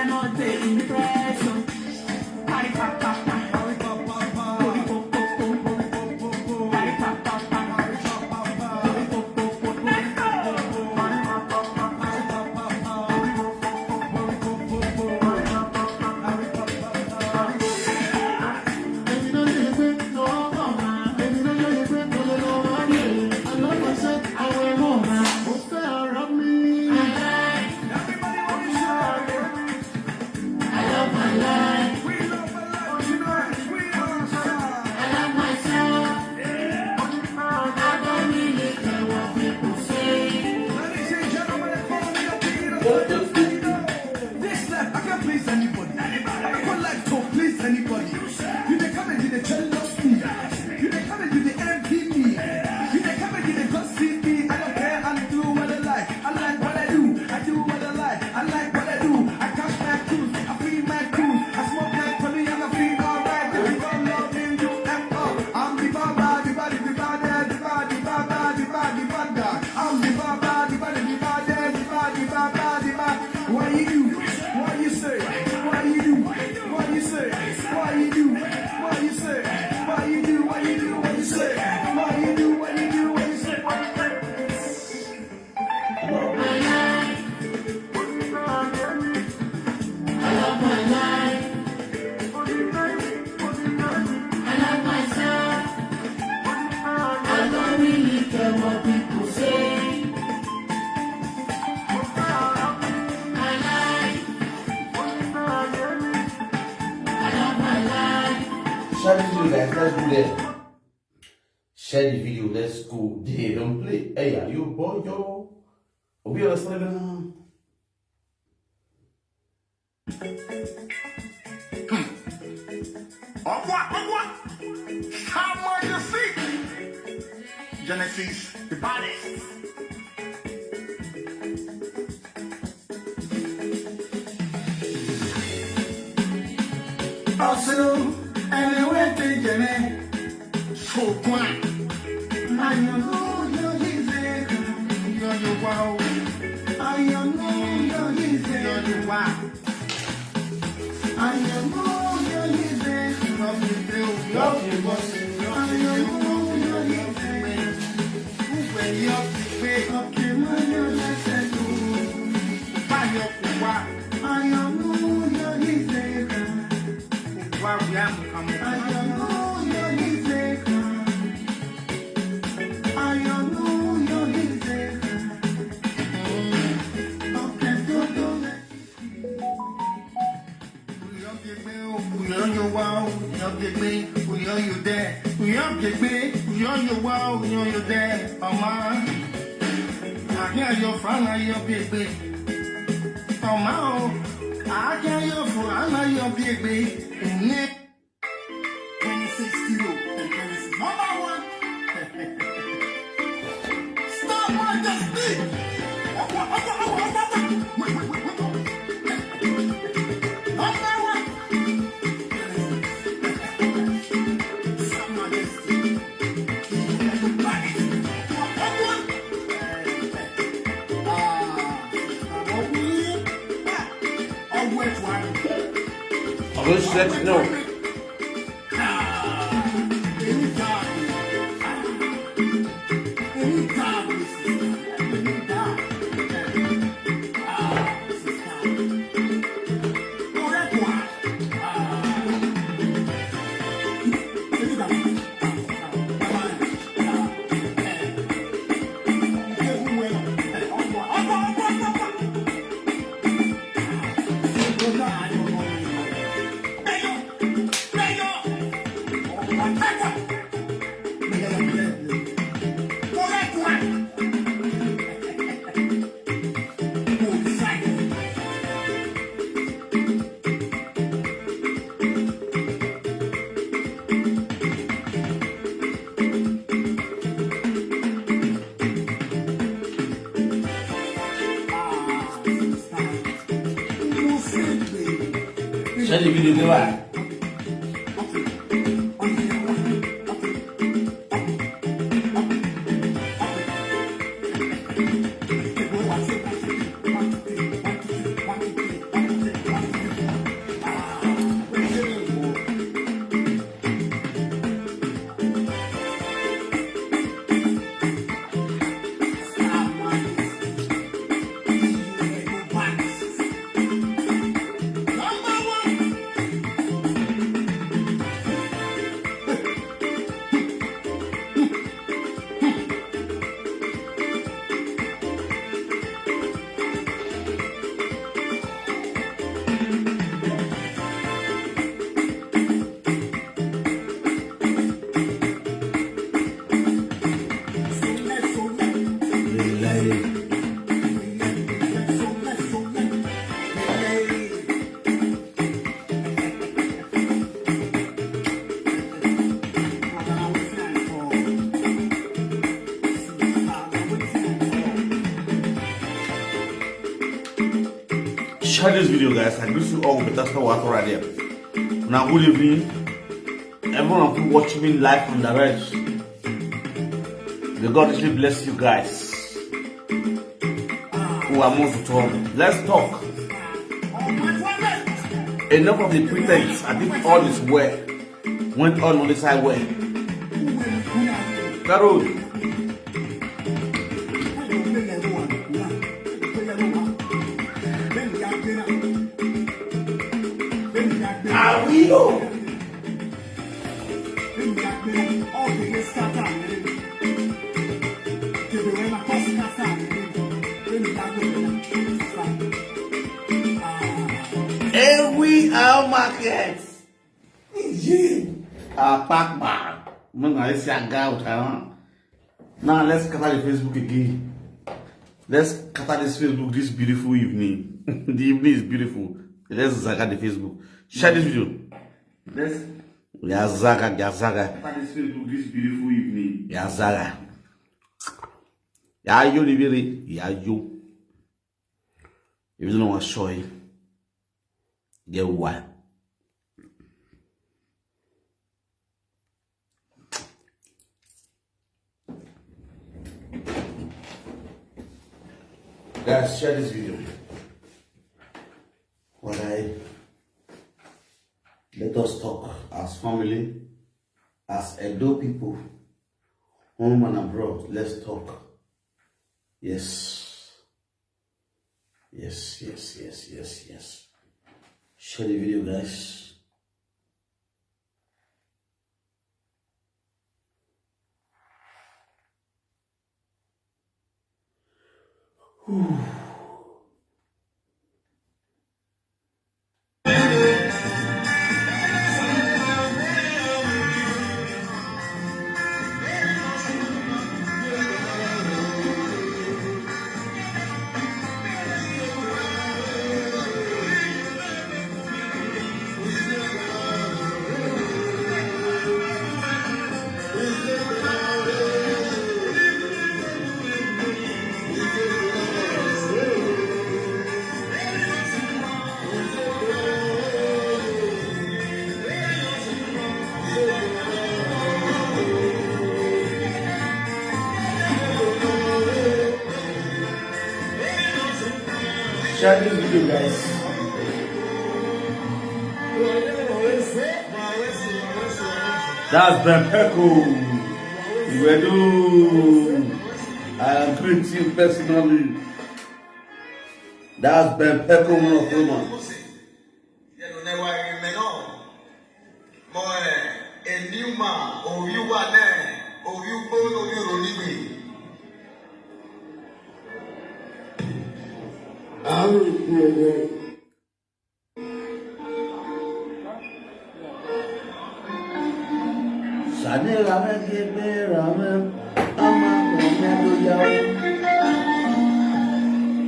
cannot take impression. Party pop pop pop. Share the video, let's go. They don't play. Hey, are you boy, yo? We are listening. What? How much you see? Genesis, the baddest. Also, anyway, Jenny. So quiet. I know you're easy. You're wow. I know you're easy. You're wow. I know you're easy. Love you, boss. I know you're easy. When you're big, okay, man, you're like that too. Buy your wow. I know you're easy. Wow, we have to come. I know you're easy. You there, Mama. I hear your friend, your baby. Mama, I hear your friend, your baby. 26 kilo. Number one. Stop my destiny. Let's let you know. Share the video, go back. share this video, guys. I wish you all with that stuff right there. Now, good evening, everyone who watching me live on the rest. May God really bless you guys who are more to talk. Let's talk. Enough of the pretense. I think all is well. Went on the side way. Carol. Are we? Every our market. Pack man. Now let's scatter the Facebook again. Let's scatter this Facebook this beautiful evening. The evening is beautiful. Let's zaga the Facebook. Share this video. Let's zaga. Scatter this Facebook this beautiful evening. Zaga. Yo, Liberi. Yo. If you don't know what show you, get what? Guys, share this video. Let us talk as family, as Edo people, home and abroad. Let's talk. Yes. Share the video, guys. Share this video, guys. That's Ben Peko. I am greeting personally. That's Ben Peko, one of women.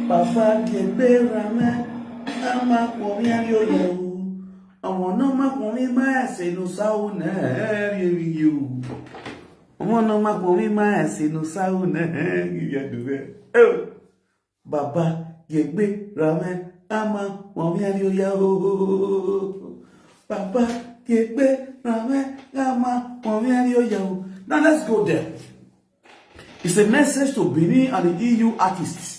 Papa kebe rame, ama kwami ayoyo. Omo no ma kwami ma se no sau na you. Omo no ma kwami ma se no sau na you do. Oh, Baba kebe rame, ama kwami ayoyo. Papa kebe rame, ama kwami ayoyo. Now let's go there. It's a message to Benin and the EU artists.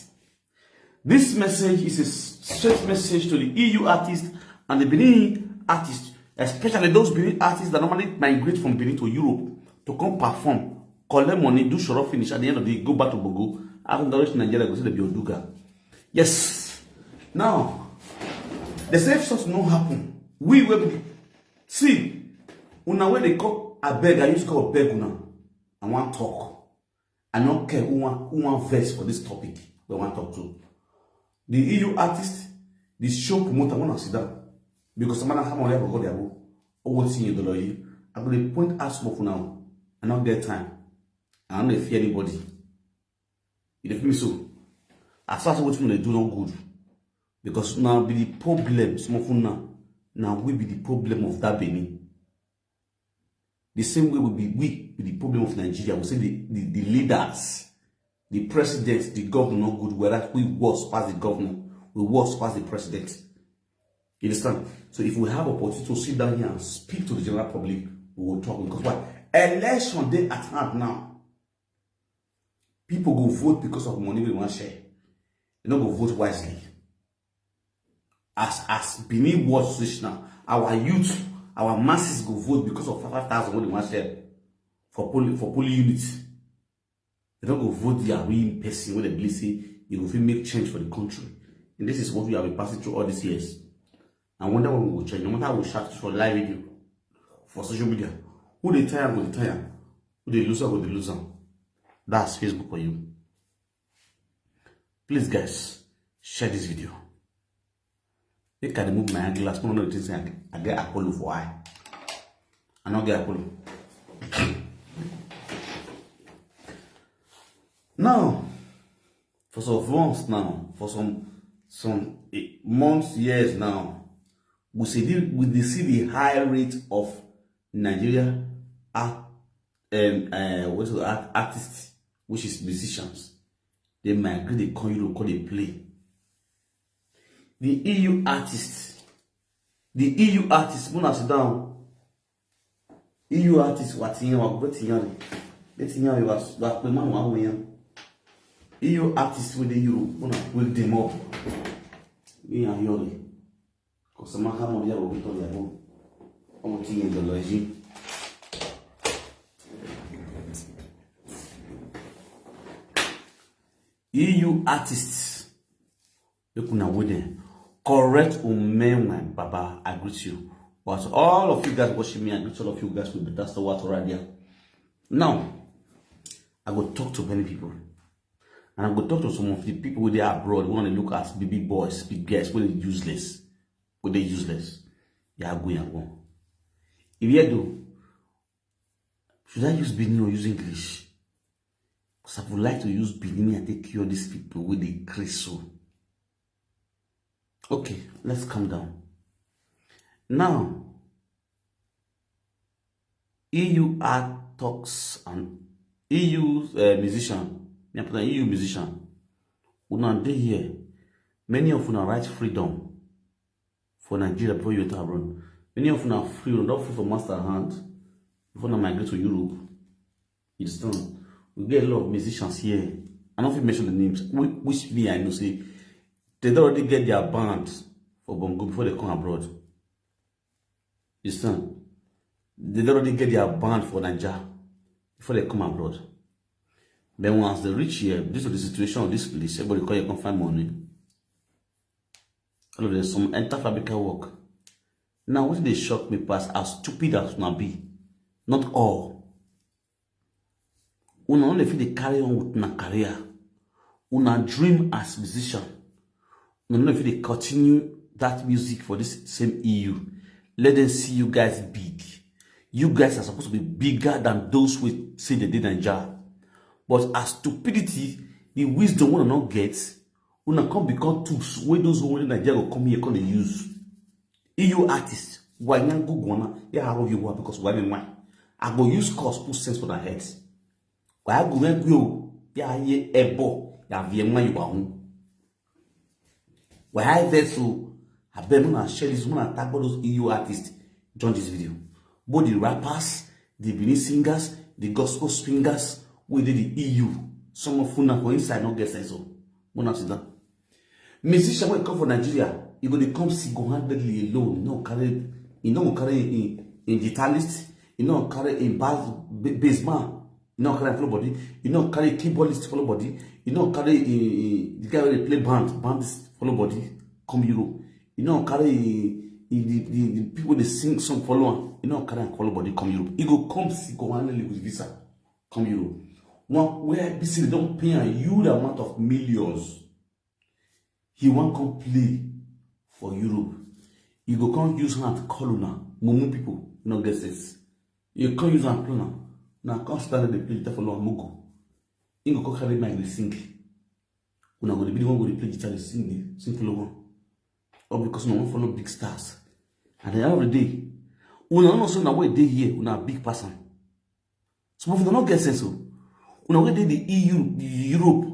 This message is a straight message to the EU artists and the Benin artists, especially those Benin artists that normally migrate from Benin to Europe to come perform, collect money, do show off finish, at the end of the day, go back to Bogo, after the rest in Nigeria, go see the Bioduga. Yes. Now, the same stuff no happen. We will see. Una where they call a beg, I used to call a beg una. I want talk. I don't care who want verse for this topic we want to talk to. The EU artist, the show promoter, want to sit down. Because someone come on there for their book. Or what's in the lawyer. I'm going to point out smoke for now. I don't get time. I don't fear anybody. You feel me so? As far as what they do not good. Because now be the problem, smoke for now. Now we be the problem of that Benin. The same way we be the problem of Nigeria. We say the leaders, the president, the governor not good, whereas we was past the governor, we was past the president. You understand? So if we have opportunity to sit down here and speak to the general public, we will talk. Because what? Election day at hand now. People go vote because of money we want to share. They don't go vote wisely. As Benin Watch switch now, our youth, our masses go vote because of 5,000 what they want to share for polling units. They don't go vote their real person when they believe say you will make change for the country. And this is what we have been passing through all these years. I wonder when we will change. No matter how we shout for live video, for social media, who they tire go they tire, who they loser go they loser. That's Facebook for you. Please, guys, share this video. They can remove my eyeglass. One of the things I get Apollo for eye. I not get Apollo. Now, for some months now, for some months, years now, we see the high rate of Nigeria artists, which is musicians. They migrate, they come Europe, call they play. The EU artists, when I sit down, EU artists, what you EU artists with the Europe, when I wake them up, me and Yori, because some of them are going to their home, on the in the lodging. EU artists, you can with them. Correct men, Baba, I greet you. But all of you guys watching me, I greet all of you guys with better stuff already. Now, I go talk to many people. And I'm going to talk to some of the people who they are abroad who want to look at baby boys, big girls, who they useless. Who they useless. They are going and go. If you do, should I use Benin or use English? Because I would like to use Benin and take care of these people with the crystal. Okay, let's calm down. Now, EU art talks and EU musician. EU musician, una dey here. Many of una write freedom for Nigeria before you enter abroad. Many of una free, not free for master hand before you migrate to Europe. It's done. We get a lot of musicians here. I don't think mention the names. Which me I know say they don't already get their band for Bongo before they come abroad. It's done. They don't already get their band for Nigeria before they come abroad. Then once they reach here, this is the situation of this place, everybody call you can find money. All of them, some enter fabrical work. Now, what they shock me past, as stupid as una be, not all. Una only feel they carry on with una career. Una dream as musician. Una only feel they continue that music for this same EU. Let them see you guys big. You guys are supposed to be bigger than those who say they did Nigeria. But as stupidity, the wisdom we not get, we not come become tools. When those who in Nigeria will come here, come they use. EU artists, why not go gonna? Yeah, how you want because why me? I go use cost put sense for their heads. Why go when go? Yeah, ye ebo. Yeah, vienna you want. Why I there so? I bet when I share this, when I tag all those EU artists, join this video. Both the rappers, the Benin singers, the gospel singers. We did the EU. Some of them for inside not get sense. One after that. Musician when come from Nigeria, you go to come single-handedly alone. You don't carry in guitarist, you don't carry in bass man, you don't carry full body, you don't carry keyboardist full body, you don't carry the guy where they play bandist full body, come Europe. You don't carry the people they sing song follow, you don't carry full body, come Europe. You go come single-handedly with visa, come Europe. One where BC they don't pay a huge amount of millions. He won't come play for Europe. You go can't use hand to call una. Mumu people, you don't get sense. You can't use hand to call now can't stand the play guitar for long mugu. You go carry mic sing. Una go be the one go play guitar sing follow one. Or because no one follow big stars. At the end of the day, una not so na way day here, una a big person. Some of them don't get sense. When we did the EU, the Europe,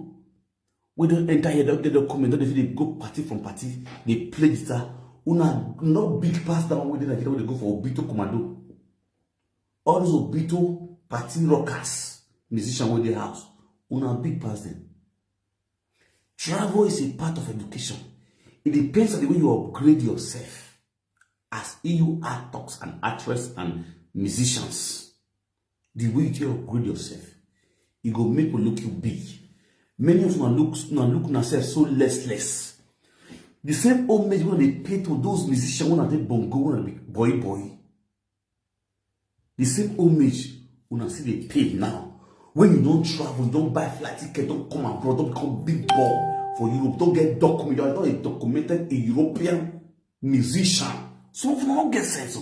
we don't enter here, they don't come in, they go party from party, they play guitar, Una not big pass down with Nigeria when they go for Obito Commando. All those Obito party rockers, musicians with their house. Una big pass them. Travel is a part of education. It depends on the way you upgrade yourself as EU actors and actresses and musicians. The way you upgrade yourself, it go make you look you big. Many of you look yourself so less. The same homage when they pay to those musicians when they bongo when they boy. The same homage when see they pay now. When you don't travel, don't buy flight ticket, don't come abroad, don't become big ball for Europe, don't get documented. You're not a documented a European musician. Some of you don't get sense.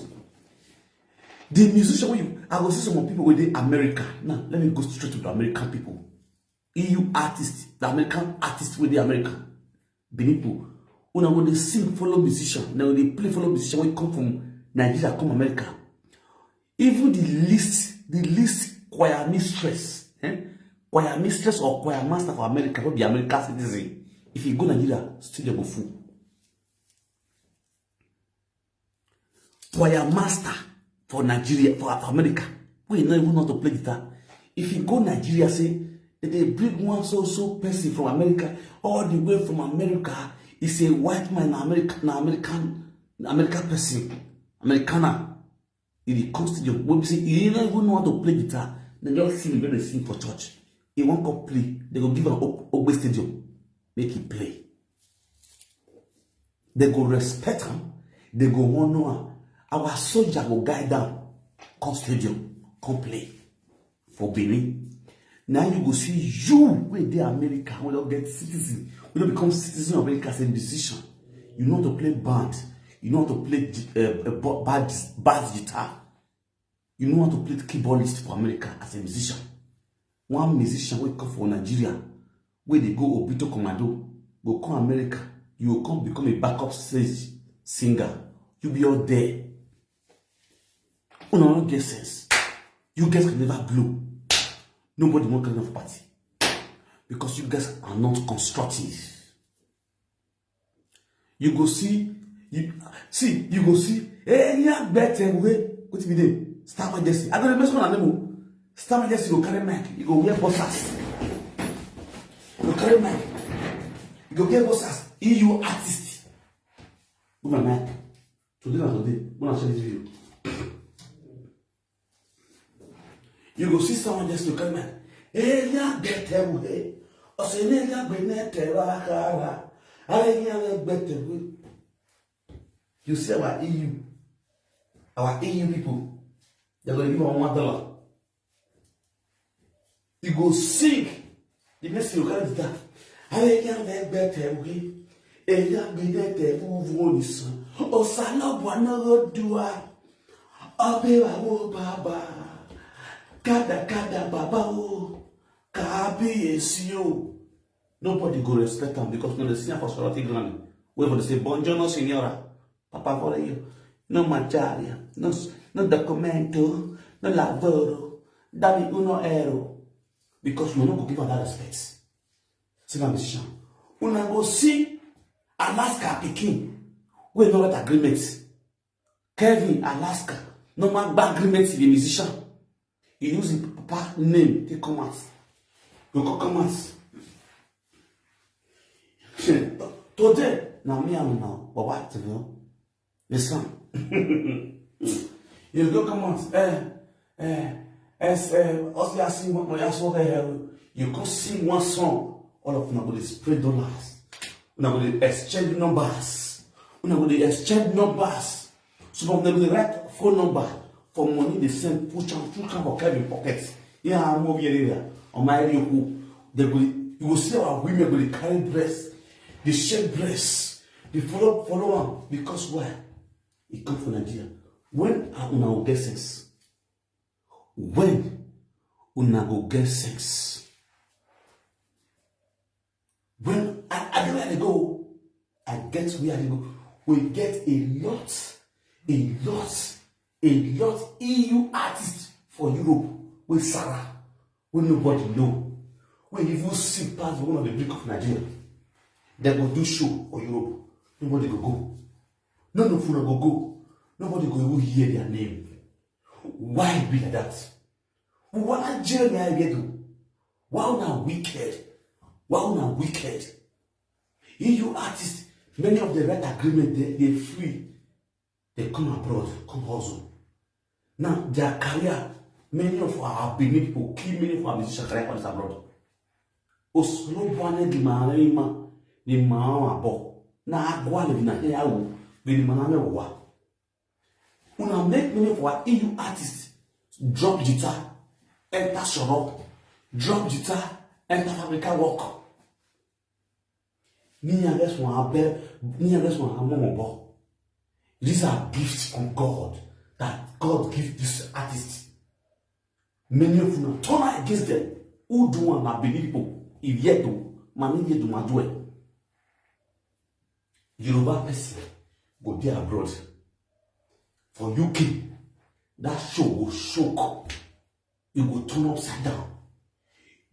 The musician when I will see some people with the America. Now let me go straight to the American people. EU artists, the American artists with the American. Benipo. When they sing, follow musician. Now they play, follow musician. When come from Nigeria, come America. Even the least choir mistress, choir mistress or choir master for America, not the American citizen. If you go Nigeria, still they go full. Choir master for Nigeria, for America, we don't even know how to play guitar. If you go Nigeria, say they bring one so person from America all the way from America. It's a white man, American person, Americana. In the costume, when we say you don't even know how to play guitar, then just sing when they sing for church. He won't go play. They go give an Ogbe stadium, make it play. They go respect him. They go honor him. Our soldier will guide them. Come stadium, come play for Benin. Now you go see you when they America, when you get citizen, when you become citizen of America as a musician. You know how to play band. You know how to play bass guitar. You know how to play keyboardist for America as a musician. One musician will come for Nigeria, where they go Obito Commando, go come America. You will come become a backup stage singer. You be all there. You don't get sense. You guys can never blow. Nobody won't come enough party because you guys are not constructive. You go see. You go see. Hey, yeah, better way. What be there? Star Majesty. I don't remember my name. Star Majesty go carry mic. You go wear bossas. You go carry mic. You go wear bossas. EU artist. Who am I? Today. When I share this video, you go see Star Majesty go carry mic. Hey, yeah, better way. O say yeah, better way. I yeah, better way. You see our EU people, they're going to give them $1. You go sing. The next thing you carry is that. I can't get better way. I can't be better move on this. Oh, Sana Buana Dua. Abe Baba. Kada Baba. Kabi Esio. Nobody go respect them because no, they sing for Soroti Granny. Wherever they say, Buongiorno, Signora. Papa for you. No mangiare, no documento, no lavoro, dammi uno euro. Because you no go give her that respect. See my musician. Una go see Alaska Peking. We no get agreement. Kevin Alaska. No man bad agreement with the musician. He use his papa name to come out. You go come out. Today, now me and now, but what to do? Listen. You go come on. You go sing one song. All of them will spread dollars. We will exchange numbers. We will exchange numbers. Some of them will write phone number for money they send. Push on for Kevin pockets. Yeah, I'm over here. On my area, they will. You will see our women will carry breasts. They shake breasts. They follow on because why? It comes from Nigeria. When una go get sense? When una go get sense? When I know where they go, I get where they go. We get a lot EU artists for Europe with Sarah, when nobody know. When even see past one of the brick of Nigeria, they will do show for Europe. Nobody go go. None of you go. Nobody go even hear their name. Why be like that? What a journey I get to. Why not wicked? Why not wicked? EU artists, many of the right agreement, they free. They come abroad, come hustle. Now, their career, many of our Benin people, kill many of our musicians career for this abroad. Oslo bwane di marima, di mawa bo. Na agwa le na here awu, be di maname wa. Una make many of our EU artists drop guitar, enter shop, drop guitar, enter fabrica work. These are gifts from God that God gives this artist. Many of you turn against them. Who do want to believe people? If yet do, man, yet do my do. Yoruba person go there abroad. For UK, that show will shock. You go turn upside down.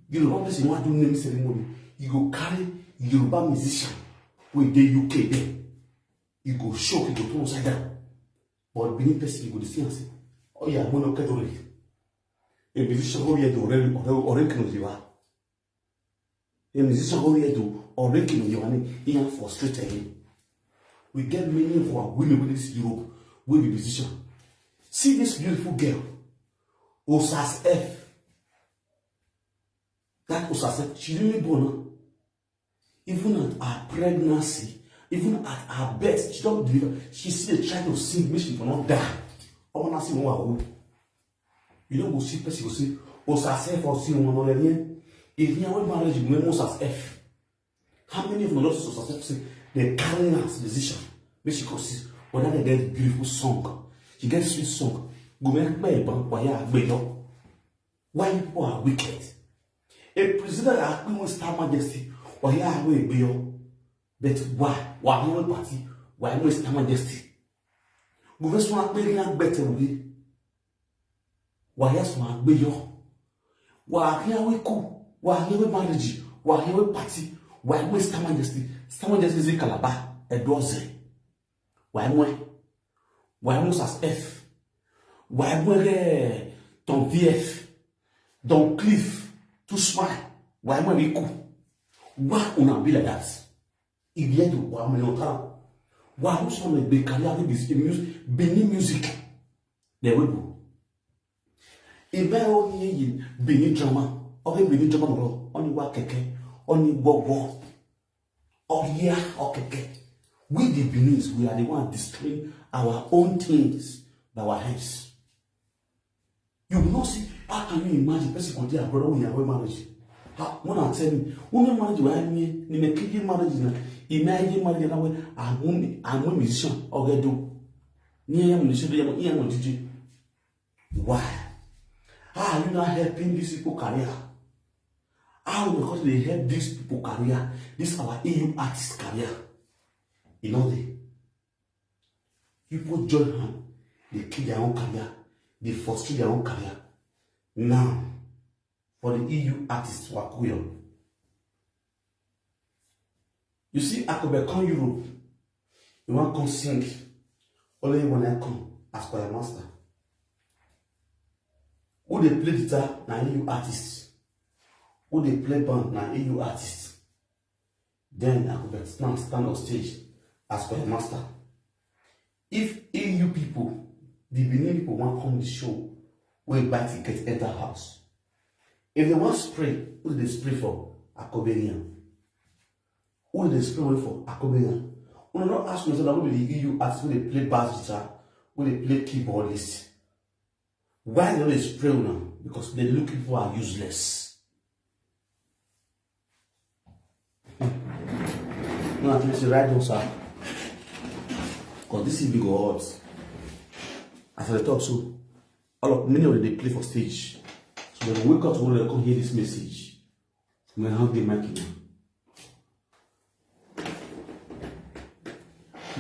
Yoruba person want to do name ceremony. You go carry Yoruba musician with the UK there. You go shock, you go turn upside down. But Benin person, you go see and say, oh yeah, I'm going to get already. A musician go here to already can you are. A musician go here to already can you are. He is frustrated. We get many of our women with this Europe with the musician. See this beautiful girl, Osas F. That Osas F, she didn't born. Even at her pregnancy, even at her birth, she don't deliver. She still trying to sing, make she will not die. I want to see one. You don't go see person, you see Osas F or see one another. If you have marriage, you know Osas F. How many of the Lord's Osas F say they carry us musician? Make she see whether they get beautiful song, she gets sweet song. Go make my bank why people are wicked. A president has been with Star Majesty. Or here I will be but why? Why no party? Why no Star Majesty? Government want to be better way. Why yes want be yo? Why here we cool? Why here we marriage? Why here we party? Why no Star Majesty? Star Majesty is in Calabar, a dozen. Why Moses F? Why Tom VF? Don Cliff? To smile? Why we cool? Why una be like that? If you do why me not why who's on the career with music, Benin music? There we go. If I only Benin drama, or Benin drama no, only wa keke, only bobo, or yeah, or keke. We the Benin's, we are the one destroying our own things by our hands. You will not see. How can you imagine person go there brother when you are marriage? When I tell me, woman marriage why me in a marriage na imagine marriage na way I'm musician or do near musician DJ. Why? How are you not helping these people career? How because they help these people career? This is our EU artist career. You know people join hand, they kill their own career, they frustrate their own career. Now for the EU artists Wakuyo. You see, I could become Europe. You want to come sing. Only when I come as choir master. Who they play guitar na EU artists. Who they play band na EU artists. Then I could stand on stage as choir master. If EU people, the Benin people want to come to the show, we buy tickets enter house. If they want spray, who do they spray for? Akobenian. Who do they spray for? Akobenian. We not ask me so that we the EU artists when they play bass guitar, when they play keyboardist. Why don't they spray now? Because the looking people are useless. No, I say right now, sir. Because this is big odds. As I talk, so many of them they play for stage. So when they wake up tomorrow, they come hear this message. I'm gonna have the mic in.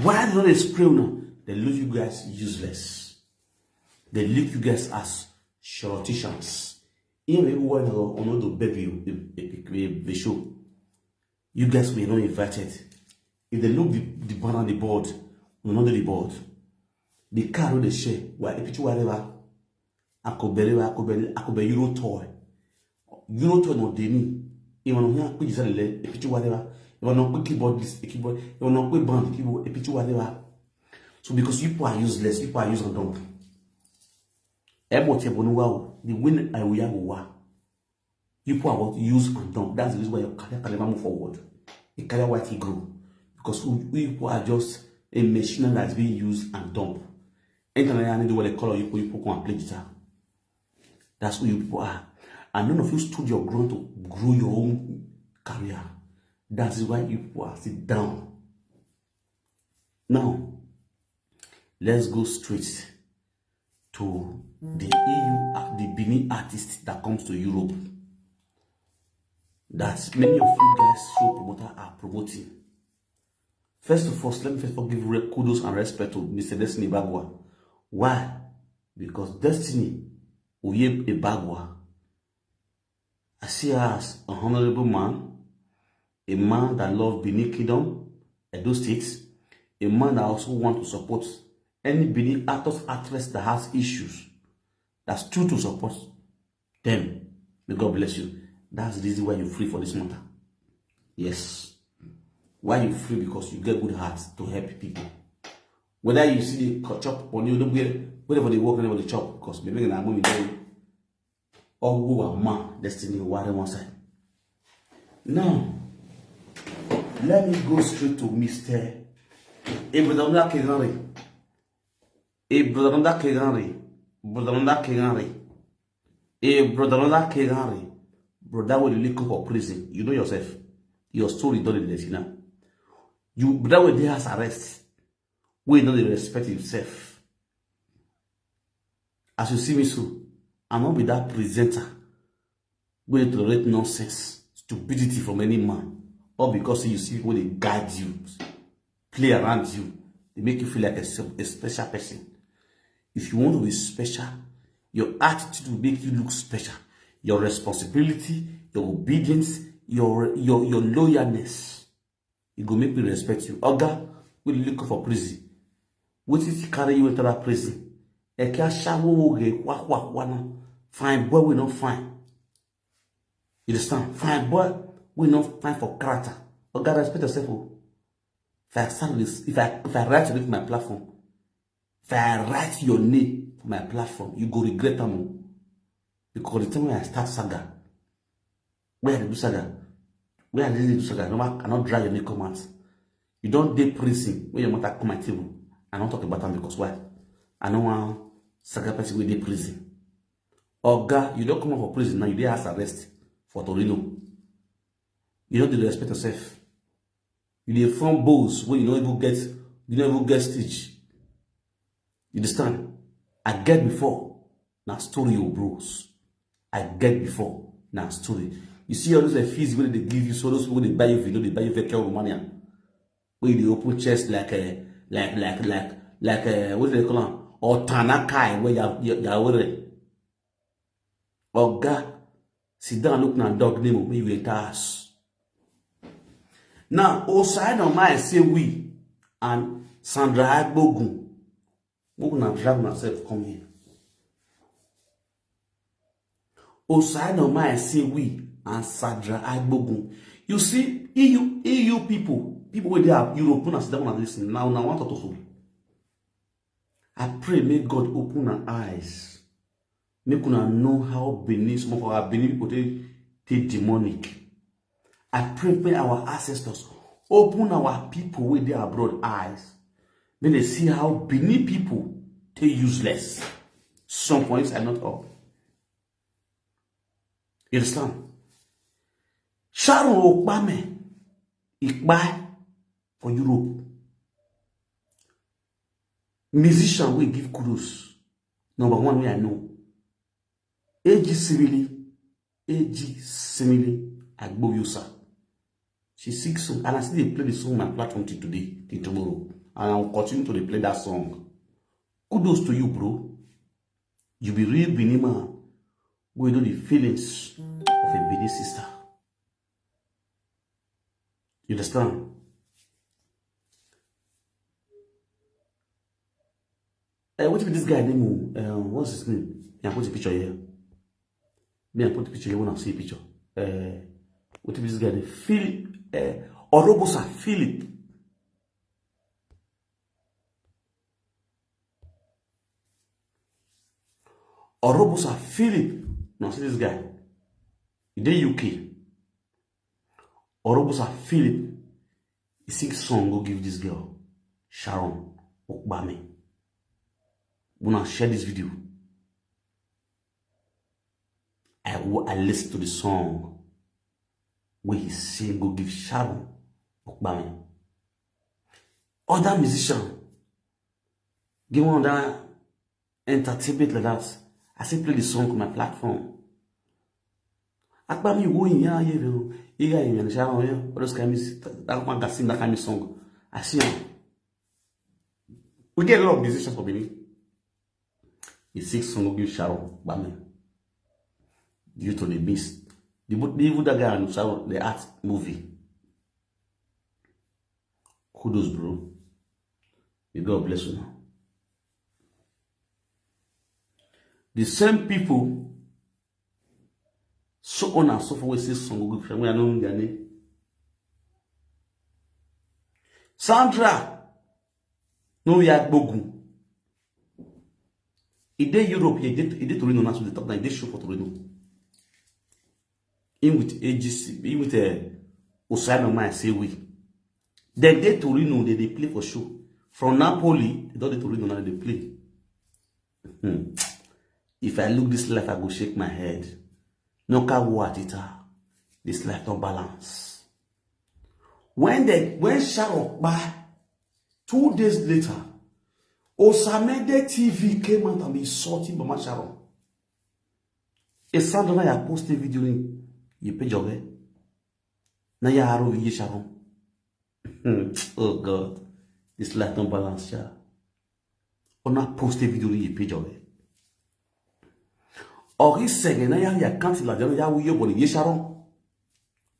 Why don't they spray now? They leave you guys useless. They leave you guys as shorticians. Even everyone on not to baby the show. You guys were not invited. If they look the banner on the board, no no the board. The car with the share, where a picture whatever. I could be Euro toy. Euro toy no deni. Even on here, quick a picture whatever. Even on quick keyboard, this keyboard, even on quick band, keyboard, a picture whatever. So because people are useless, people are using dump. The win I will have. People are what use and dump. That's the reason why your career can never move forward. A career why it grow. Because people are just a machine that's being used and dumped. Anytime I need what they call you, people come and play guitar. That's who you people are. And none of you stood your ground to grow your own career. That is why you people are sit down. Now, let's go straight to the the Benin artist that comes to Europe. That many of you guys show promoter are promoting. First of all, let me first give kudos and respect to Mr. Destiny Bagwa. Why? Because Destiny Oye Bagwa, I see her as a honorable man, a man that loves Benin Kingdom, Edo States, a man that also wants to support any Benin actors, actress that has issues. That's true to support them. May God bless you. That's the reason why you're free for this matter. Yes. Why you free? Because you get good heart to help people. Whether you see the chop or you don't get whatever they work, whatever they chop, because maybe in a moment or who are man, Destiny, water one side. Now, let me go straight to Mr. Brother will look for prison. You know yourself. Your story don't let you know. You brother will has arrest. We know the respect himself. As you see me so, I'm not be that presenter. We tolerate nonsense, stupidity from any man. Or because you see people they guide you, play around you, they make you feel like a special person. If you want to be special, your attitude will make you look special. Your responsibility, your obedience, your loyalness, it will make me respect you. Oga, we look for prison. What is carry you into that prison? Fine boy, we not fine. You understand? Fine boy, we not fine for character. Oga, respect yourself. If I start this, if I write your name for my platform, if I write your name for my platform, you go regret them. Because the time when I start saga, where I do saga, where I didn't do saga, I cannot drag your name come out. You don't date prison when your mother come my table. I don't talk about them because why? I don't want saga person with the prison. Oga, you don't come out for prison now, you didn't ask arrest for Torino. You don't respect yourself. You dey form bows when you don't even get stage. You understand? I get before. Now story your bros. I get before. Now story. You see all those fees when they give you, so those people they buy you video, they buy you vehicle Romania. When they open chest like what do they call them? Or Tanakai where you're wearing. Oga, sit down, look na dog name, when you enter us. Now, outside of my say we and Sandra Agbogun, we gonna drag myself come here. Outside of my say we and Sandra Agbogun. You see, EU people where they are European and sit down and listen. Now I want to talk. I pray may God open our eyes. Make una know how Benin, some of our Benin people they demonic. I pray may our ancestors open our people with their abroad eyes. Then they see how Benin people they useless. Some points are not up. You understand? Sharon OKPAMEN Ikpai for Europe. Musician will give kudos. Number one way I know. AG Simile Agboyosa. She sings song and I still play the song on my platform till today, till tomorrow. And I'll continue to play that song. Kudos to you, bro. You be real Benin man. We know the feelings of a Benin sister. You understand? What if this guy name? What's his name? Yeah, put the picture here. Me, I put the picture here when I see a picture. What if this guy name? Philip? Orobosa Philip. Orobosa Philip. Now see this guy. In the UK. Orobosa Philip. He sings song go give this girl. Sharon OKPAMEN. When I share this video, I listen to the song where he sing go give Sharon OKPAMEN. Other musician give one that entertainment like that. I say play the song on my platform. OKPAMEN go in here, you guys Sharon here. All those kind of that one can sing that kind of song. I see him. We get a lot of musicians for Benin. He sings song give Sharon OKPAMEN. Due to the beast. Even that guy and Sharon, the art movie. Kudos, bro. May God bless you now. The same people so on and so forth with this song give Sharon. We are knowing their name. Sandra. No, we are Bogu. He did Europe, he did Torino, now to the top 9, he did show for Torino. In with AGC, in with Osano Man, say we. Then they Torino, they play for show. From Napoli, they don't the Torino, now they play. If I look this life, I go shake my head. No ka what it this life don't balance. When Sharon by 2 days later, Osamede TV came out and be insulting Mama Sharon. A Sandra ya posted video in your page of it. Na ya haro ye Sharon. Oh God, this life don't balance, yeah. Ona posted video in your page of it. Or he said, na ya can't la ya wiyo boli ye Sharon.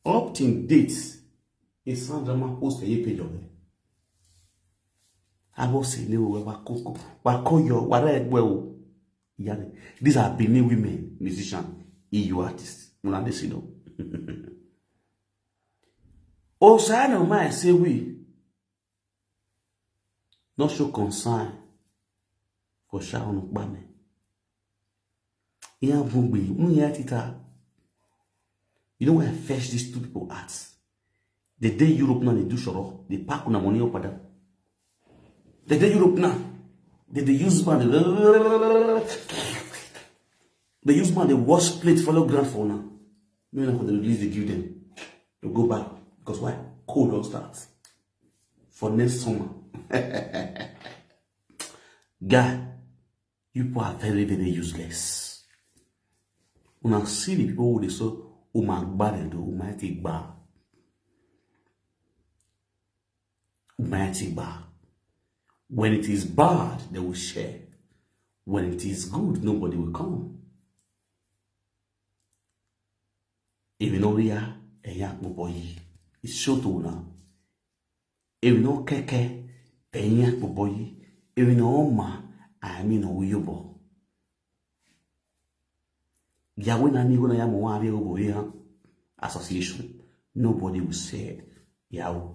Up to date, a Sandra ma posted your page of it. I was saying, these are Benin women, musicians, EU artists. Oh, so I know my say we not show concern for Sharon OKPAMEN. You know where I fetch these 2 people at? The day Europe now they do show, they pack on the money up there. The day Europe now, they use man, they use man, they wash plate follow grand for now. No one for the release they give them. They go back. Because why? Cold don't start. For next summer. Guy, you people are very, very useless. When I see the people who they say, oh my bad and do, my take bad. My take bad. When it is bad, they will share. When it is good, nobody will come. If you know Ria, a young boy, it's short now. If you know Keke, a young boy, if you know Oma, I mean, no Yobo. Yahweh and Nigona Yamu association, nobody will say it. Yahweh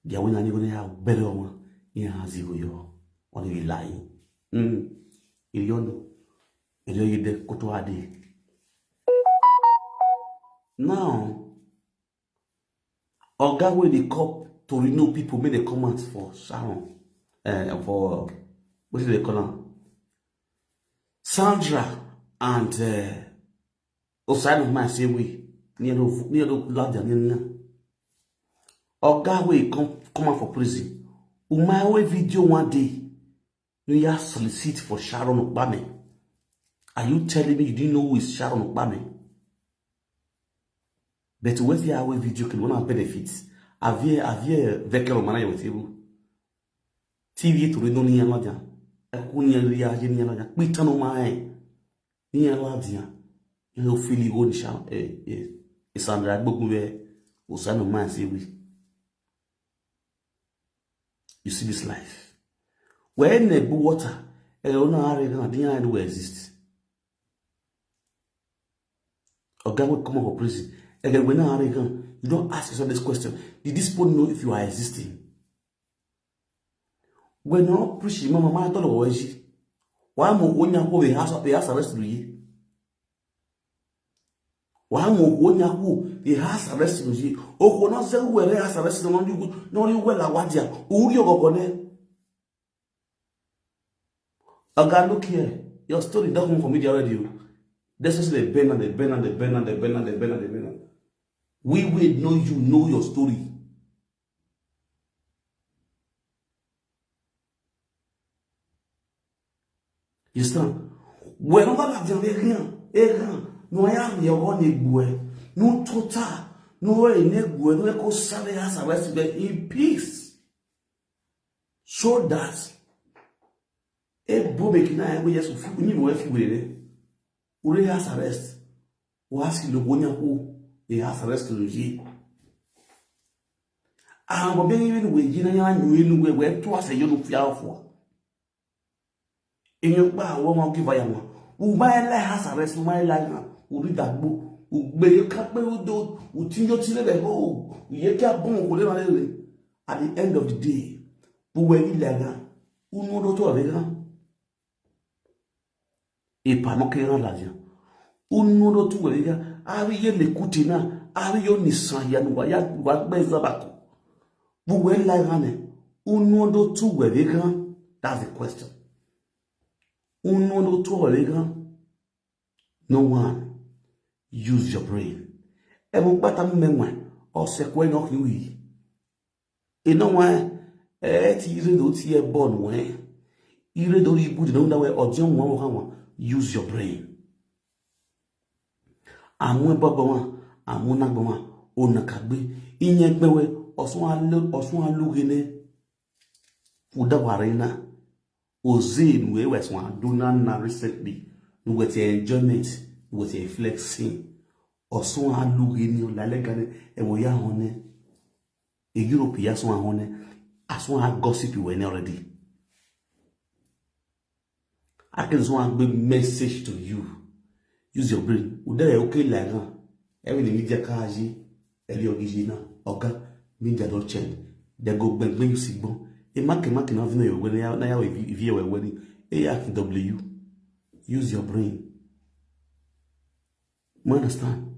and Nigona better one. Yeah, zero on the line. Now, Oga where the cop Torino people made a comment for Sharon, for what do they call her? Sandra and Osano Man say we near the larger near. Oga where come out for prison. My video one day, you are solicit for Sharon OKPAMEN. Are you telling me you didn't know who is Sharon OKPAMEN? But where's the away video can one benefits? Avie vehicle on my table. TV to read on the Aladia. A Kunia Ria Geniala, we turn on my near Ladia. You feel you won't shout, it's under a book where Osano Man say we. You see this life. When they water, Didn't exist. A guy would come up for prison. Again, when you don't ask yourself this question. Did this people know if you are existing? When no preaching, Mama, I thought of it. Why am I going to house arrest you? Why am I going to house arrest you? Oh, not say who are house arrest you, no, you well, I want you. Who you go on? A guy, look here. Your story doesn't come from media radio. This is the banner. We will know you know your story. You understand? When on va rien, no ya your no total, no enegwe, no echo save us arrest in peace. So that a bobe kina we just feel we need we has arrest. We ask you who he has arrest to you. And we're being even with you and where to us a young for. In your bar, won't give a young. Who my has arrest my life, who read that book, who may you cut me with those who think your children home, you can't boom whatever. At the end of the day, who were illegal, who know to a Epa Eddie. Unono tu wega ari ye lekuti na ari yo nisan ya nuwa ya gbeza bako buwe la gane unono tu wega. That's the question. Unono tu wega. No one use your brain. Ebo bata mmenwa o se kwe no kiwi ino wa ti ire do ti e born we ire do ibu de no we ojon won wo use your brain. Àwọn baba wọn àwọn nagba wọn onakagbe iyen gbewe osun alugene udawarena ozin we weswan aduna na recently no with enjoyment with a flexing osun alugene olalegane ewo ya hone e Europe ya so hone asun gossip we already. I can so big message to you. Use your brain. Udere okay like that. Every media kaji, Elio Gijina, Oga, media don't change. They go bang you see bon. A mark na vino you when now if you were wedding. AFW. Use your brain. You understand?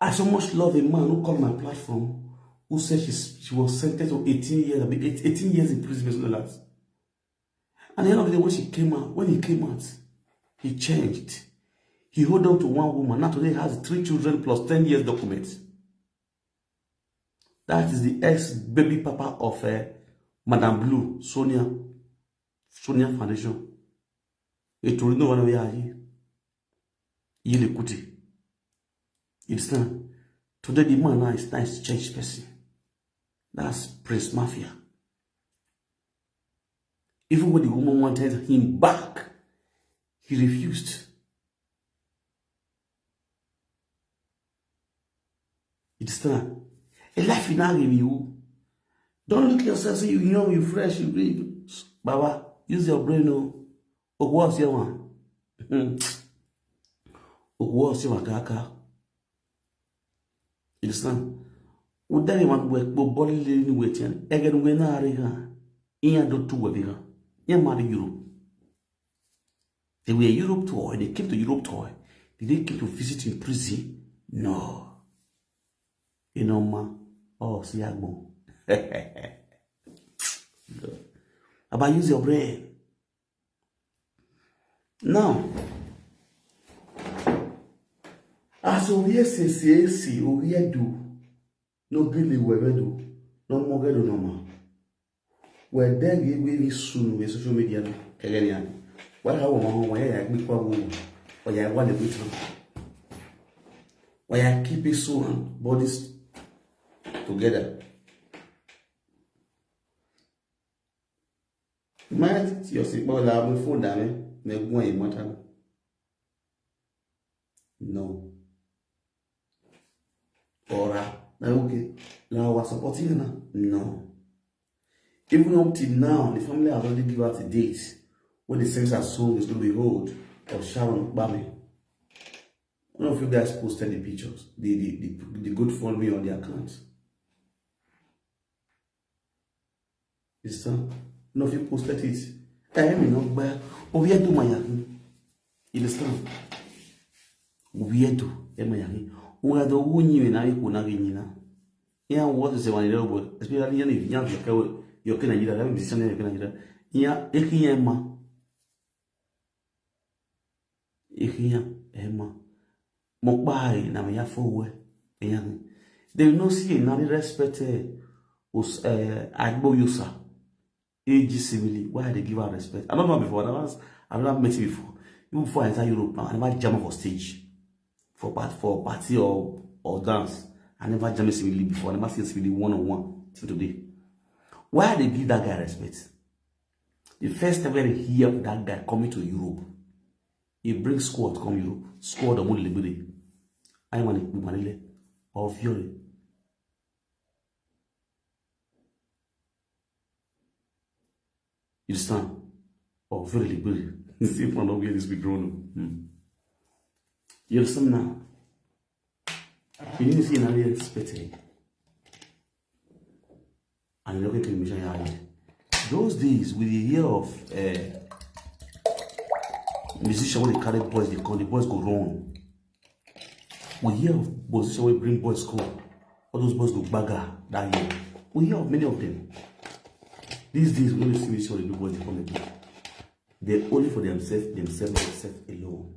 I so much love a man who called my platform who said she was sentenced to 18 years in prison. And the end of the day, when he came out, he changed. He hold on to one woman. Now today he has 3 children plus 10 years documents. That is the ex-baby papa of Madame Blue, Sonia Foundation. Et to know one way here. Il écoute. It's done. Today the man now is nice changed person. That's Prince Mafia. Even when the woman wanted him back, he refused. It's time. A life in our you. Don't look at yourself, say you young, you fresh, you big. Baba, use your brain. Oh, what's your one? What's your kaka? It's time. Would that one work? But body living waiting. Again, when I read Ian do two of you. You marry Europe. They were Europe tour. They came to Europe tour. Did they keep to visit in prison? No. You know, ma. Oh, see, I go. About use your brain. Now, as we say, we do. No really we do. No more do no more. We're there really soon with social media. What how why I make one why I want to be true. Why I keep it so bodies together. Man, you see, well, I will phone down, make one matter. No. Ora, now okay. Now I was supporting her. No. Even up till now, the family has already given out a date when the census song is going to be held of Sharon OKPAMEN. One of you guys posted the pictures, the good following on the account. Understand? One of you posted it. I am not bad. Oviedo Mayaki. Understand? Oviedo Mayaki. Who had the winning in Iconagina. Yeah, what is the one level, especially if you have your Canada, I'm listening to Canada. Yeah, Emma. Emma. Mokbai na me yafowe eyan they no see na respect us agbo yusa age civilly why they give her respect. I don't know before. I've never met you before. Even before I enter Europe, I never jam for stage for party or dance. I never jam civilly before. I never seen civilly one-on-one till today. Why they give that guy respect? The first time I hear that guy coming to Europe, he brings squad to come Europe. Squad of liberty. I want to be Manile or Fury. You understand? Or very liberty. See if one of you is be grown. You understand now? You need to see another respect. And look at the mission. Those days with the year of musician when they carry boys, they call the boys go wrong. We hear of musician when bring boys go. All those boys go bagger that year. We hear of many of them. These days we only see musician when the boys they come again. They're only for themselves alone,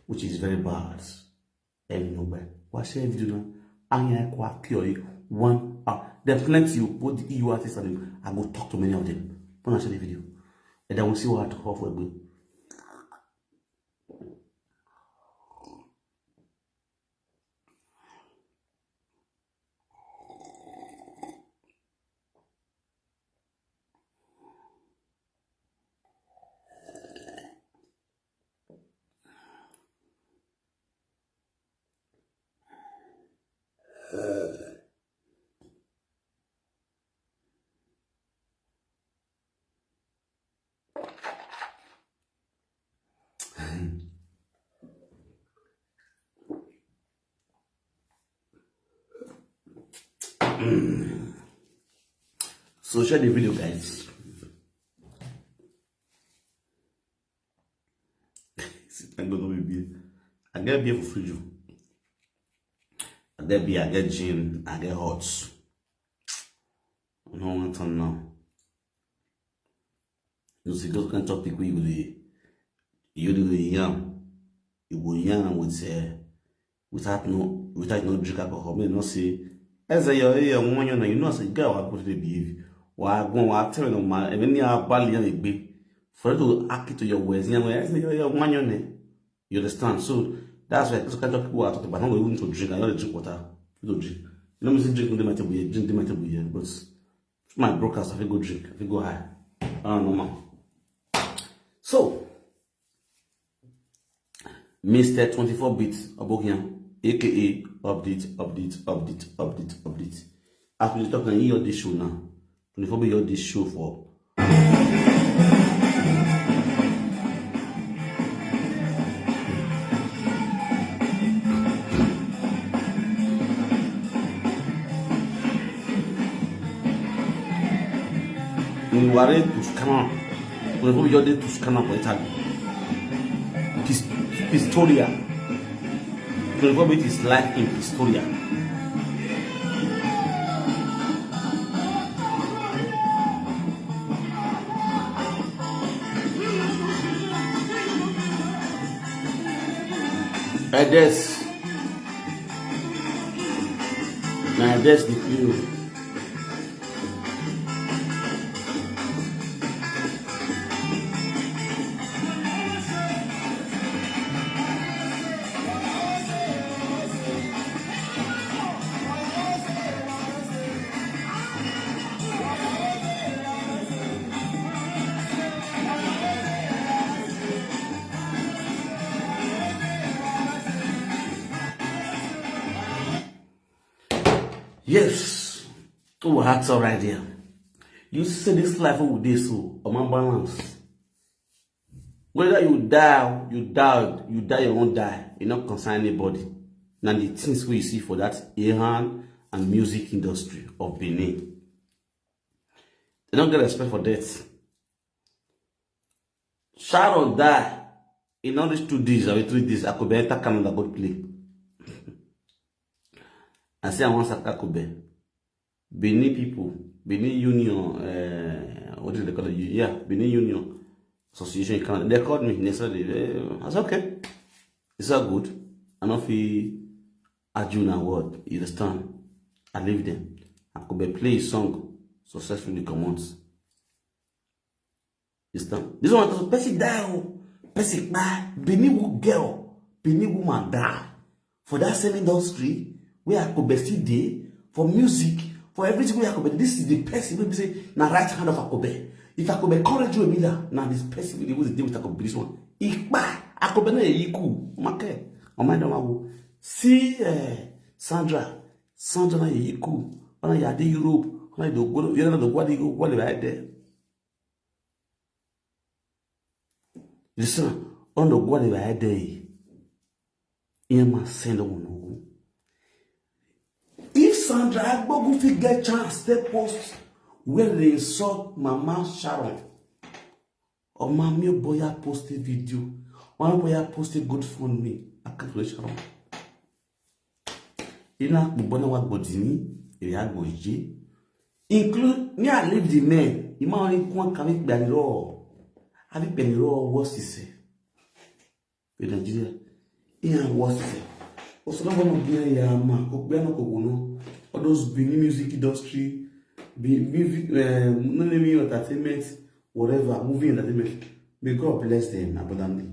which is very bad. And you know why? Watch every video now. I'm quite curious. One there are plenty of both the EU artists and I go talk to many of them. When I show the video. And then we'll see what I talk for a bit. So share the video, guys. I'm gonna be beer. I get beer for free. I get beer, I get gin, I get hot. I don't want to turn now. You see, those kind of topic we you do the yam. You go yam without no drink alcohol. Me no say as a woman, you know, as a girl, I put the behave. Why go out telling them, man, and then you are badly and a big for you to act to your words. You understand? So that's why those kind of people are talking about. I'm not going to drink. I don't drink water. You don't drink. You know, me say drink the matter drink the matter but my broadcast, I go drink, I go high. I don't know, man. So, Mr. 24-bit Abokian, aka update. After you talk, you this show now. 24-bit you this show for. You are to scan. 24-bit you to scan for Italy. Pistoria. 24-bit is life in Pistoria. Address. My address the clue. Yes. Oh, that's all right there. You see this life with this so on my balance. Whether you die, you won't die. You not concern anybody. Now the things we see for that Iran and music industry of Benin. They don't get respect for that. Sharon die. In all these 2 days or 3 days, I could be enter Canada go play. I say I want Sakakobe. Benin people, Benin Union, what do they call it? Yeah, Benin Union Association in Canada. They called me yesterday. I said, okay, it's all good. I don't feel Arjun award. You understand? I leave them. I could be play a song successfully commands. You understand? This one was Percy die. Percy die. Benin girl, Benin woman die. For that same industry, where I could be still there, for music, for everything where I could be. This is the person who say, now right hand of Akobe. If I could encourage you a bit, now this person will deal with Akobe. This one. Akobe na yiku. Okay. On my don't see Sandra na yiku. Ona yade Europe. Ona do go. You know the what right there. Listen. On the what right there. Ima send on. If Sandra Agbogu fit get chance, they post where they insult Mama Sharon. Or Mami Boya posted video. One Boya posted good for me. I can't wait Sharon. Ina Bubona wa Bodini, Eya Goji. Include me, I leave the men. Ima only one can be a law. Have it been law, what's he say? In Nigeria, Ian what's he say? Also, no one will be a man, Obiano, all those Benin music industry, music, entertainment, whatever, movie entertainment. May God bless them abundantly.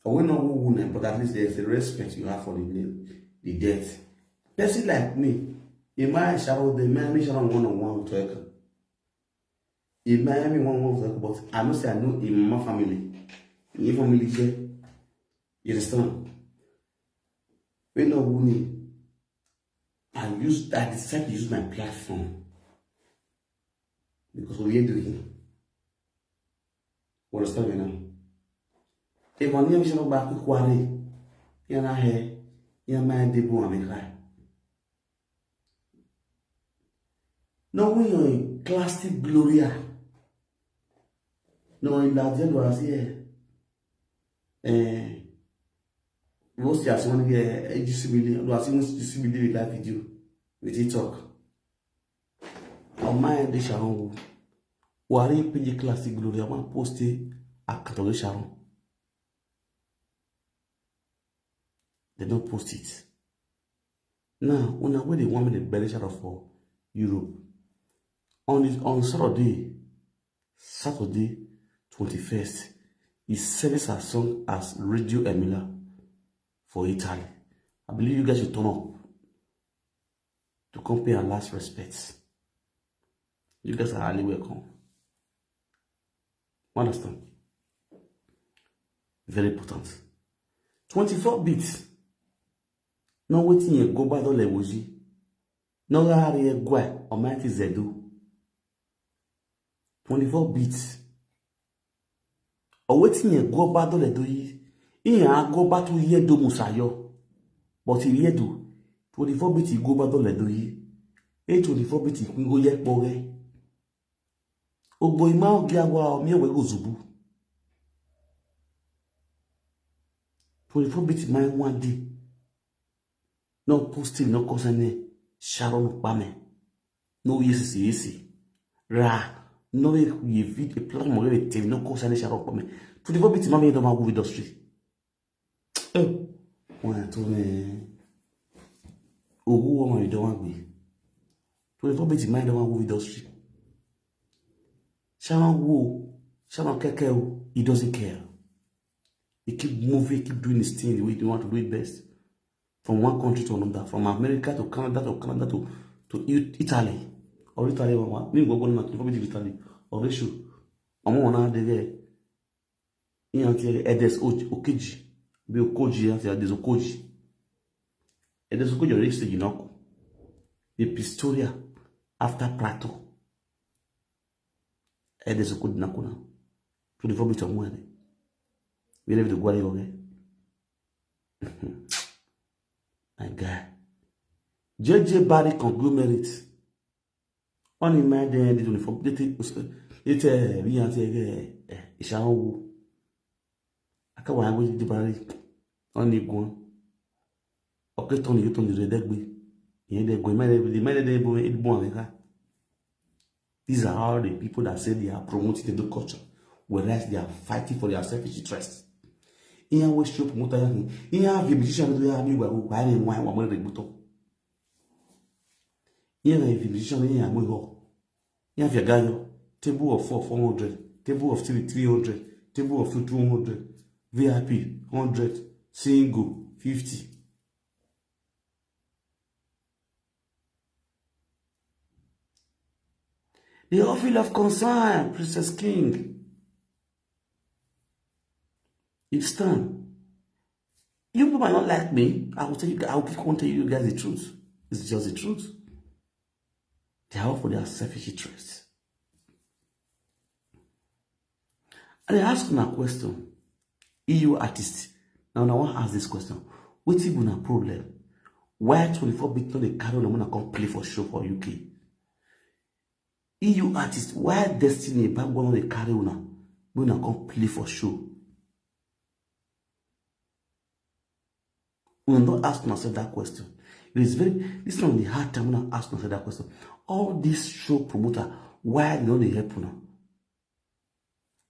I will not woo them, but at least there's a respect you have for the death. Person like me, in my shadow, the man shall one-on-one talk. In Miami, one-on-one talk, but I must say I know in my family. In your family, you understand? When no woman, I decided to use my platform because we are doing. What understand me now? If I never show back to quarry, you're not here, you're my debut on me. No, when you're in classic Gloria, no, in that gender was here. Most years when we with that video with TikTok. On my de Sharon, Wari page classic Gloria man posté à 14 Sharon. They don't post it. Now, when I they want me to belly shadow for Europe. On Saturday 21st, he service a song as Radio Emilia for Italy. I believe you guys should turn up to come pay our last respects. You guys are highly welcome. Understand? Very important. 24 bits. No waiting you go by the lewoji. No hurry gwa Almighty Zedu. 24 bits. Or waiting you go by the ledoyi. In go back to Yedo Musayo. But in Yedo, 24 bits go back to Ledoyi. 24 bits go yet boy. Ogbo ima ogiawa o mi wego zubu. 24 bits my one day. No posting, no concern. Sharon OKPAMEN. No yes. Ra. No ye vid a plan more TV. No concern Sharon OKPAMEN. 24 bits mami do ma movie industry. One to me. Ogu woman you don't want me. 24 bits my do ma movie industry. Sharon Keke, he doesn't care. He keep moving, keep doing his thing the way he want to do it best. From one country to another, from America to Canada to Italy. Or Italy, we go to Italy. Or issue. I'm on the Edes Okeji. Be Okoji, Edes Okoji. Edes Okoji, you know. The Pistoria after Plateau. Ede so kudi nakuna. 24 bit of money. We live the Guari, okay? My guy. JJ Barry conglomerate. On imagine the 24 it's a Ishawu. I can't want to Barry. On the one. Okay, Tony, you told the Redegby. These are all the people that say they are promoting the culture, whereas they are fighting for their selfish interests. In a way, show promoter, in a musician, we are new, why and why one more rebuto. In a musician, in a way, in a Viagayo, table of 400, table of 300, table of 200, VIP 100, single 50. The office of concern, Princess King. It's time. You people might not like me. I will tell you. I will keep on telling you guys the truth. It's just the truth. They are all for their selfish interests. And I ask you a question. EU artist. Now I want to ask this question. What's even a problem? Why 24 bit not they carry on and come play for show for UK? EU artist, why Destiny back one of the carry on when I come play for show? We will not ask myself that question. It is this is not the hard time when I ask myself that question. All this show promoter, why don't they help now?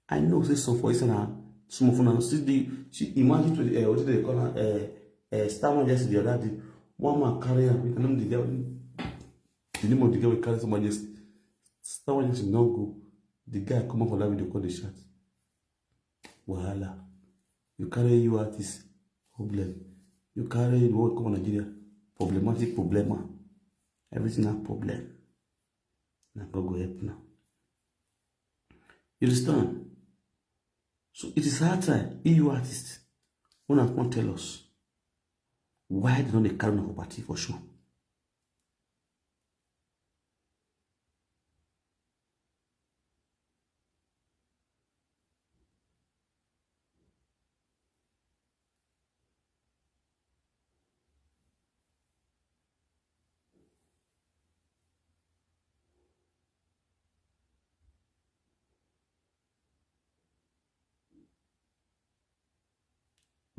I know say some for instance, some of them see imagine to the what they call Star One just the other day. One man carry the name of the girl will carry someone just. Someone just not go. The guy come up for that video call the shot. Wahala. You carry you artist problem. You carry the world come on Nigeria. Problematic problema. Everything a problem. Now God go help now. You understand? So it is hard time. EU artists wanna come tell us why they don't they carry no party for sure.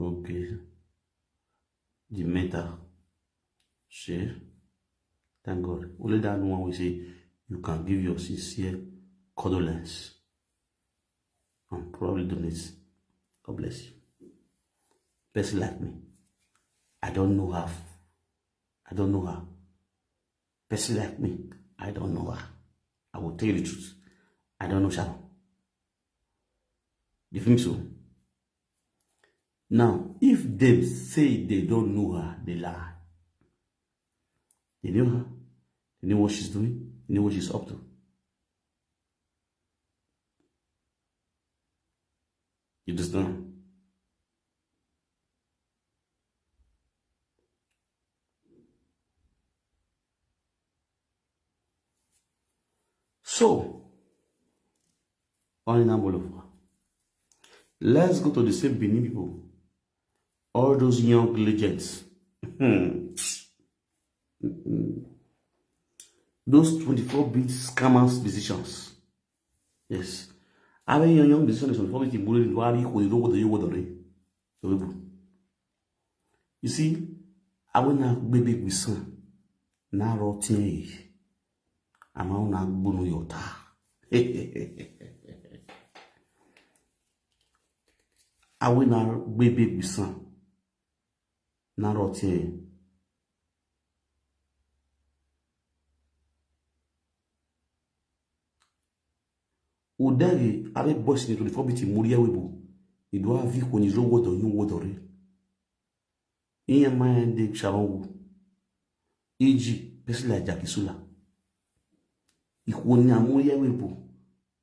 Okay. The meta share. Thank God. Only that one we say you can give your sincere condolence and probably donate. God bless you. Person like me. I don't know her. I don't know her. Person like me. I don't know her. I will tell you the truth. I don't know Sharon. You think so? Now, if they say they don't know her, they lie. They know her. They know what she's doing. They know what she's up to. You understand? So, on in Ambolova, let's go to the same Benin people. All those young legends. Those 24-bit scammers musicians. Yes. I mean, young musicians on 24-bit you see, I will not baby with son. Now rotting. I'm not bunu yota. I will not baby with son. Now rotting. Udagi avec boss ni 24-bit mourir webo. Il doit vivre qu'on y joue wodo you wodore. Il y a moyen de Sharon Iji person like Jackie Sula. Il connaît à mourir webo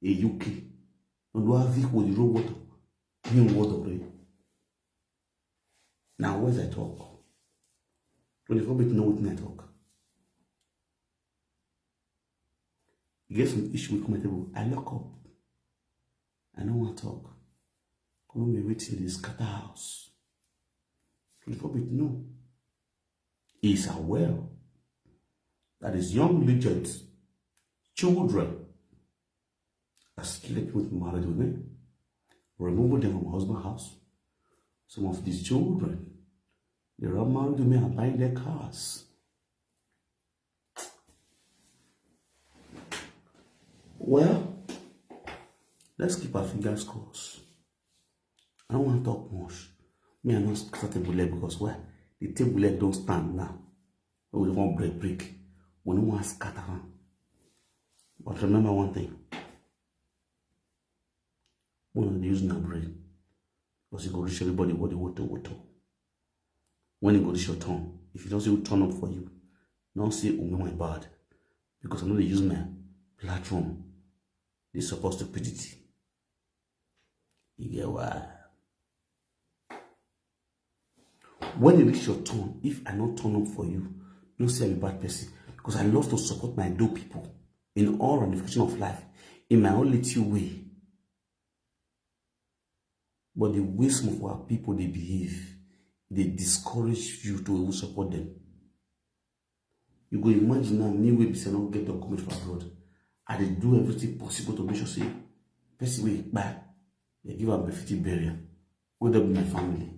et UK. On doit vivre qu'on y joue wodo you wodore. Now where's I talk? 24-bit know what I talk. You get some issue with commentable. I lock up. want to talk. Come on, wait till this scatter house. Before we know, he is aware that his young legends, children, are sleeping with married women, removing them from husband's house. Some of these children, they are married women and buying their cars. Well, let's keep our fingers crossed. I don't want to talk much. Me, I not start table leg because why? The table leg don't stand now. We don't want break. We don't want to scatter. But remember one thing. We don't use our brain. Because you go reach everybody what they want to. When you go reach your turn, if you don't see who turn up for you, don't say, oh my bad. Because I know they use my platform. They support stupidity. You get why? When you reach your turn, if I not turn up for you, don't say I'm a bad person. Because I love to support my dope people in all ramifications of life, in my own little way. But the way some of our people they behave, they discourage you to even support them. You go imagine now, me will be saying, not get document for abroad. And they do everything possible to make sure say, person way back, they give up a 50 burial. With them my family.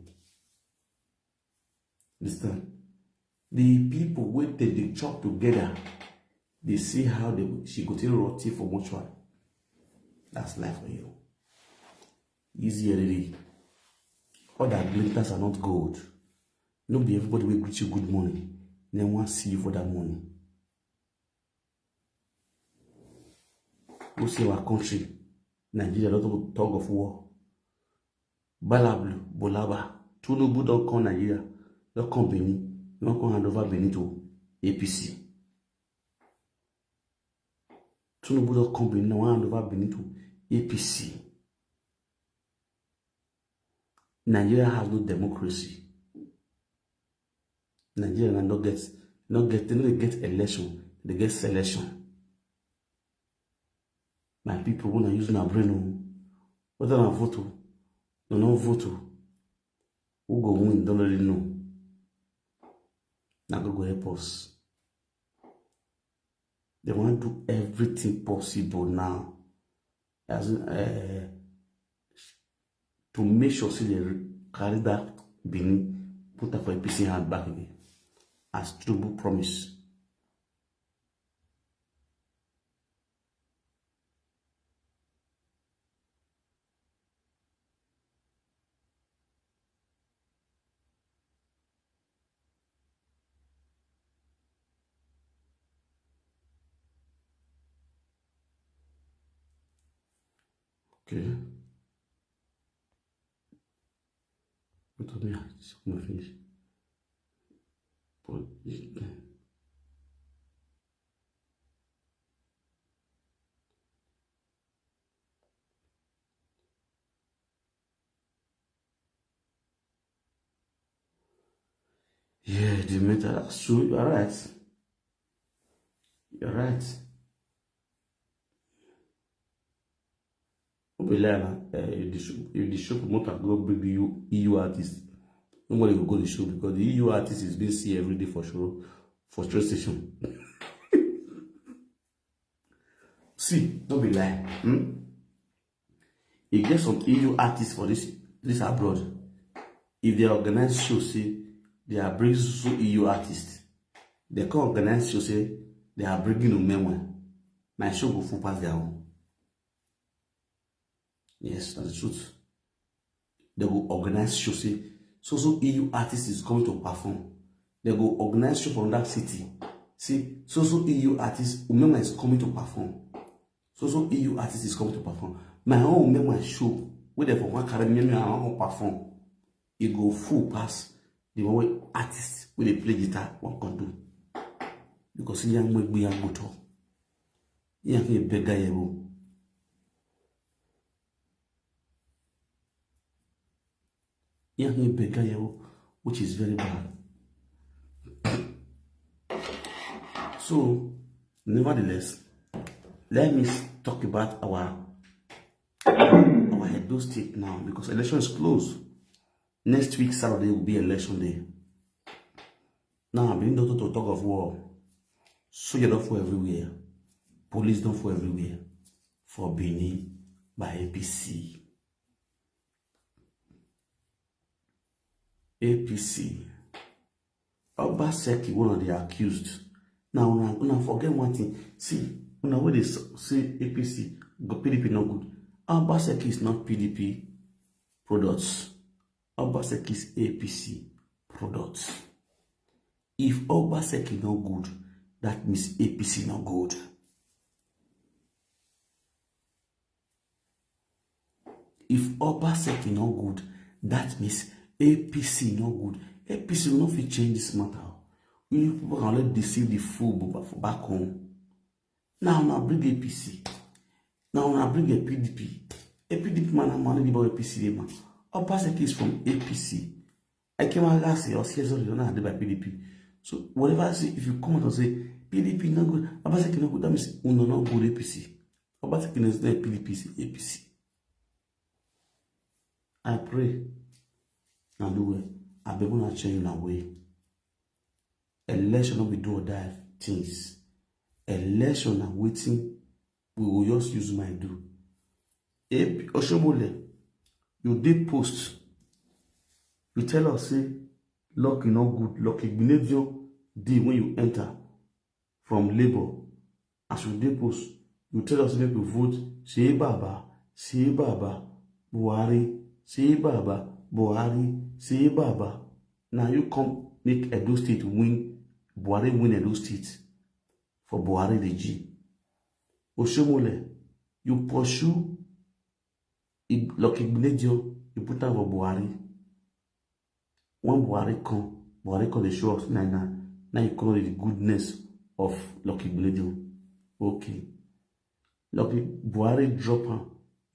Understand? The people wait till they chop together, they see how she go to roti for mortuary. That's life for you. Easy already. All that glitters are not gold. Not be everybody will greet you good morning. Then want to see you for that money. Go see our country, Nigeria, a lot of talk of war. Balablu, Bolaba, Tunubu don't come Nigeria, don't come Benin, don't come hand over Benin to APC. Tunubu don't come Benin, don't hand over Benin to APC. Nigeria has no democracy. Nigeria they don't get election, they get selection. My people wanna use my brain. Whether I vote, no not vote. Who go win? Don't really know. Now go help us. They want to do everything possible now, as to make sure see they carry that Benin, put up for a PC hand back again, as Trubu promise. Okay. But me, it's going to finish. But yeah, the matter, that's true. You're right. You're right. If the show promoter go bring the EU artist, nobody will go to the show because the EU artist is being seen every day for show, for train station. See, don't be lying. You get some EU artists for this abroad. If they organize show, say they are bringing so EU artists, they can organize show, say they are bringing no memoir. My show go full past their own. Yes, that's the truth. They will organize show, say so EU artist is coming to perform. They will organize show from that city. See, so EU artist Umema is coming to perform. So EU artist is coming to perform. My own Umema show, where they from one Caribbean I want perform. It go full pass the way artists when they play guitar one can do. Because young make me young go to. Young me beggar you. Which is very bad. So, nevertheless, let me talk about our head Edo State now because election is closed. Next week, Saturday, will be election day. Now, I'm beginning to talk of war. Soldiers don't fall everywhere. Police don't fall everywhere. For Benin by APC. APC. Obaseki, one of the accused. Now, when I forget one thing, see, when they say APC, PDP not good. Obaseki is not PDP products. Obaseki is APC products. If Obaseki not good, that means APC not good. If Obaseki not good, that means APC not good. APC will not fit change this matter. We people can let deceive the fool for back home. Now bring APC. Now I bring a PDP. A PDP man and money about APC man. Obaseki is from APC. I came out last year or years ago by PDP. So whatever I say, if you come out and say PDP not good, Obaseki not good, that means no not good APC. Obaseki is not PDP, is APC. I pray and do it. I be going to change in a way. Election will be do or die things. Election and waiting, we will just use my do. Oshomole, you did post. You tell us, say, luck is not good. Luck is did when you enter from labor. As you did post, you tell us make you vote. Say Baba, Buhari, say Baba, Buhari, say Baba. Now you come make Edo State win. Buhari win Edo State for Buhari the G. Oshomole, you pursue Lucky Gnedio, you put down for Buhari. When Buhari come the show of now you call it the goodness of Lucky Gnedio. Okay. Lucky Buhari drop her.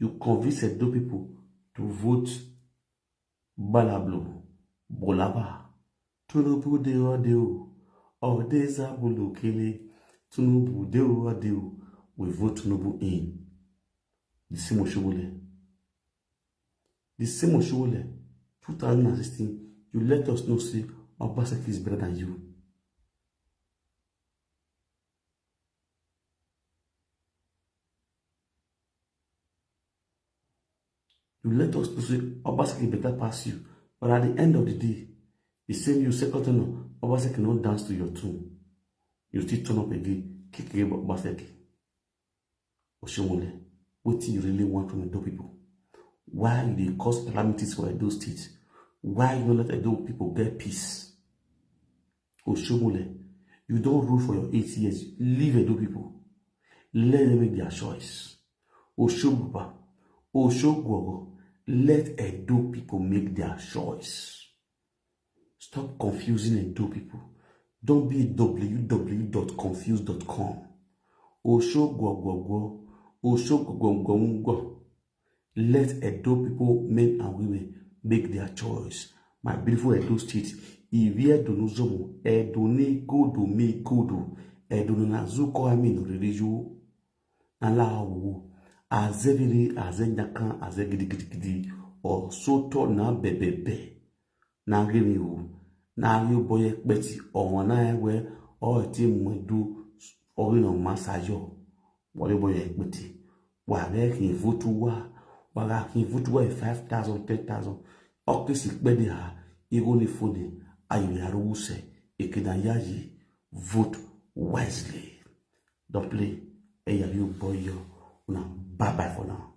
You convince Edo people to vote Balablo, Bolaba. Tunubu deo. Odeza bulukele. Tunubu deo. We vote Tunubu in. The same Oshomole. The same Oshomole. 2016, you let us know, say, Obaseki is better than you. You let us know, say, Obaseki better pass you. But at the end of the day, the same you second tenor, Obaseki not dance to your tune. You still turn up again, kick again Obaseki. Oshomole, what do you really want from Edo people? Why they cause calamities for Edo State? Why you don't let Edo people get peace? Oshomole, you don't rule for your 8 years. Leave Edo people. Let them make their choice. Oshogba, Oshogwogo, let Edo people make their choice. Stop confusing Edo people. Don't be www.confused.com. Oshogwogo, Oshogwogo. Let Edo people, men and women, make their choice. My beautiful Edo State, if you don't know, Edo ne godo me godo, Edo na zuko amin religion, alawo, azeviri azenyakan azegidi or soto na bebebe, na gemiwu, na yo boye beti or na ewe or team mwedu or no masayo, wale boye beti, wale ki votu wa. Waga ki vote 5,000, 10,000. Okay, si bedi ha, igoni fone, ayi haruse, ekedayaji, vote wisely. Don't play, you boy yo, una bye bye for now.